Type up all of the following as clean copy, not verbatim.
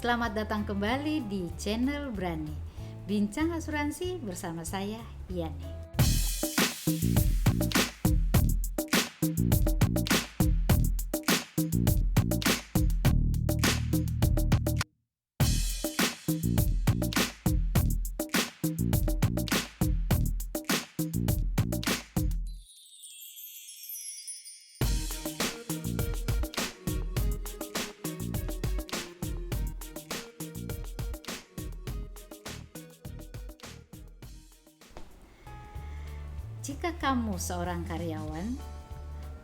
Selamat datang kembali di channel Brani. Bincang asuransi bersama saya, Yani. Jika kamu seorang karyawan,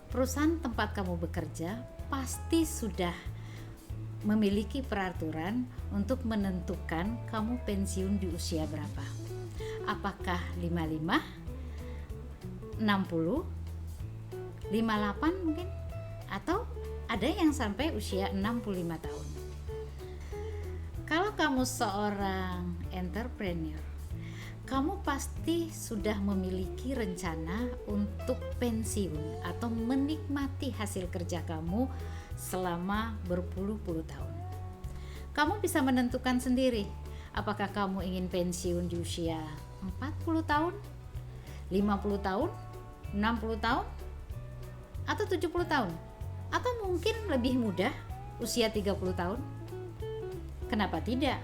perusahaan tempat kamu bekerja pasti sudah memiliki peraturan untuk menentukan kamu pensiun di usia berapa. Apakah 55, 60, 58 mungkin? Atau ada yang sampai usia 65 tahun. Kalau kamu seorang entrepreneur, kamu pasti sudah memiliki rencana untuk pensiun atau menikmati hasil kerja kamu selama berpuluh-puluh tahun. Kamu bisa menentukan sendiri apakah kamu ingin pensiun di usia 40 tahun, 50 tahun, 60 tahun, atau 70 tahun, atau mungkin lebih mudah usia 30 tahun. Kenapa tidak?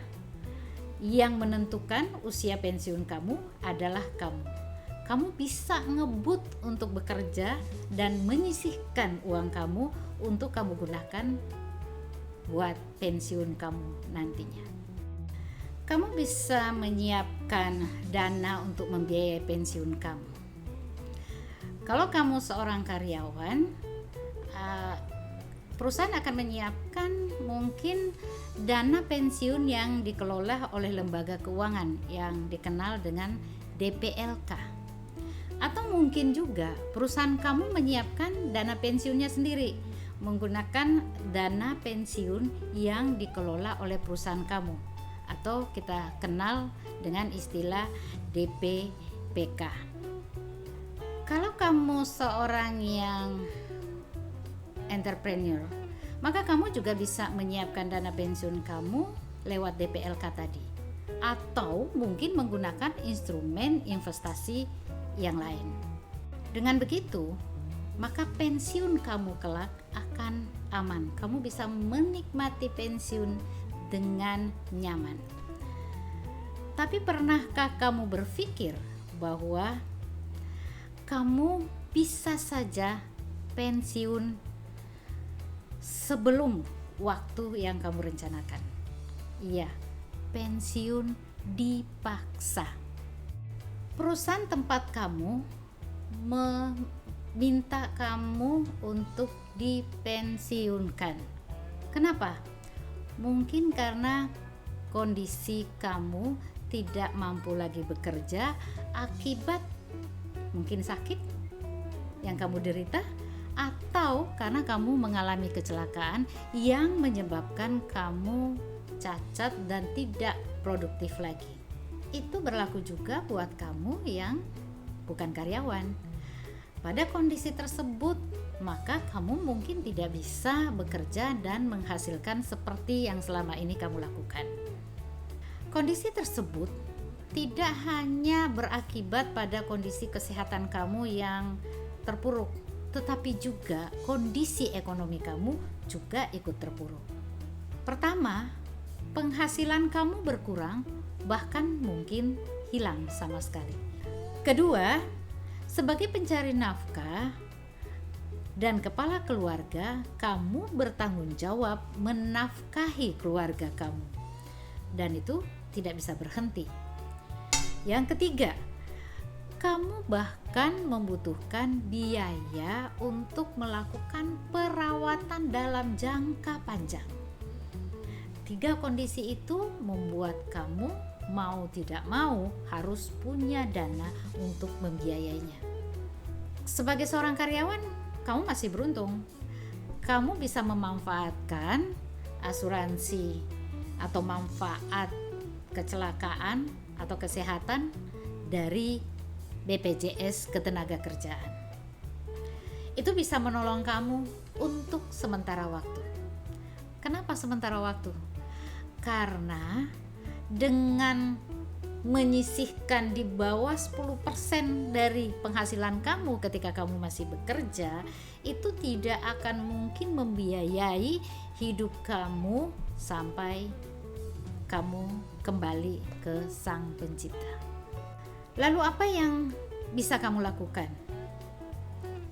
Yang menentukan usia pensiun kamu adalah kamu. Kamu bisa ngebut untuk bekerja dan menyisihkan uang kamu untuk kamu gunakan buat pensiun kamu nantinya. Kamu bisa menyiapkan dana untuk membiayai pensiun kamu. Kalau kamu seorang karyawan, perusahaan akan menyiapkan mungkin dana pensiun yang dikelola oleh lembaga keuangan yang dikenal dengan DPLK. Atau mungkin juga perusahaan kamu menyiapkan dana pensiunnya sendiri menggunakan dana pensiun yang dikelola oleh perusahaan kamu, atau kita kenal dengan istilah DPPK. Kalau kamu seorang yang entrepreneur, maka kamu juga bisa menyiapkan dana pensiun kamu lewat DPLK tadi, atau mungkin menggunakan instrumen investasi yang lain. Dengan begitu, maka pensiun kamu kelak akan aman. Kamu bisa menikmati pensiun dengan nyaman. Tapi pernahkah kamu berpikir bahwa kamu bisa saja pensiun sebelum waktu yang kamu rencanakan? Iya, pensiun dipaksa. Perusahaan tempat kamu meminta kamu untuk dipensiunkan. Kenapa? Mungkin karena kondisi kamu tidak mampu lagi bekerja akibat mungkin sakit yang kamu derita, atau karena kamu mengalami kecelakaan yang menyebabkan kamu cacat dan tidak produktif lagi. Itu berlaku juga buat kamu yang bukan karyawan. Pada kondisi tersebut, maka kamu mungkin tidak bisa bekerja dan menghasilkan seperti yang selama ini kamu lakukan. Kondisi tersebut tidak hanya berakibat pada kondisi kesehatan kamu yang terpuruk, tetapi juga kondisi ekonomi kamu juga ikut terpuruk. Pertama, penghasilan kamu berkurang, bahkan mungkin hilang sama sekali. Kedua, sebagai pencari nafkah dan kepala keluarga, kamu bertanggung jawab menafkahi keluarga kamu, dan itu tidak bisa berhenti. Yang ketiga, kamu bahkan membutuhkan biaya untuk melakukan perawatan dalam jangka panjang. 3 kondisi itu membuat kamu mau tidak mau harus punya dana untuk membiayainya. Sebagai seorang karyawan, kamu masih beruntung. Kamu bisa memanfaatkan asuransi atau manfaat kecelakaan atau kesehatan dari BPJS Ketenagakerjaan. Itu bisa menolong kamu untuk sementara waktu. Kenapa sementara waktu? Karena dengan menyisihkan di bawah 10% dari penghasilan kamu ketika kamu masih bekerja, itu tidak akan mungkin membiayai hidup kamu sampai kamu kembali ke Sang Pencipta. Lalu apa yang bisa kamu lakukan?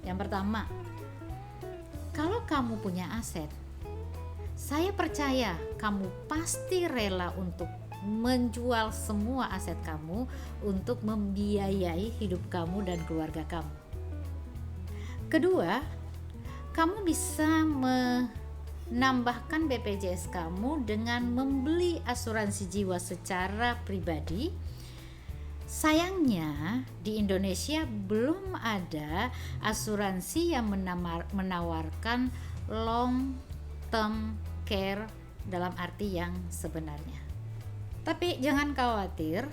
Yang pertama, kalau kamu punya aset, saya percaya kamu pasti rela untuk menjual semua aset kamu untuk membiayai hidup kamu dan keluarga kamu. Kedua, kamu bisa menambahkan BPJS kamu dengan membeli asuransi jiwa secara pribadi. Sayangnya di Indonesia belum ada asuransi yang menawarkan long term care dalam arti yang sebenarnya. Tapi jangan khawatir,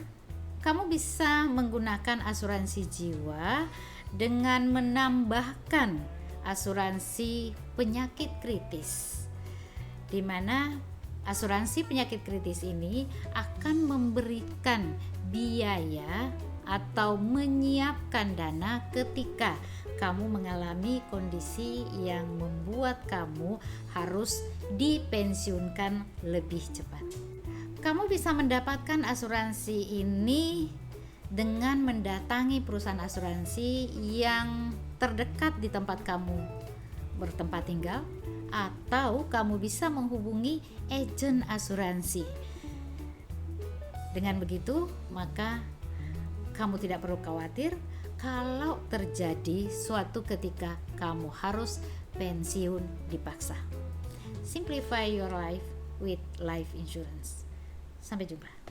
kamu bisa menggunakan asuransi jiwa dengan menambahkan asuransi penyakit kritis, di mana asuransi penyakit kritis ini akan memberikan biaya atau menyiapkan dana ketika kamu mengalami kondisi yang membuat kamu harus dipensiunkan lebih cepat. Kamu bisa mendapatkan asuransi ini dengan mendatangi perusahaan asuransi yang terdekat di tempat kamu bertempat tinggal, atau kamu bisa menghubungi agen asuransi. Dengan begitu, maka kamu tidak perlu khawatir kalau terjadi suatu ketika kamu harus pensiun dipaksa. Simplify your life with life insurance. Sampai jumpa.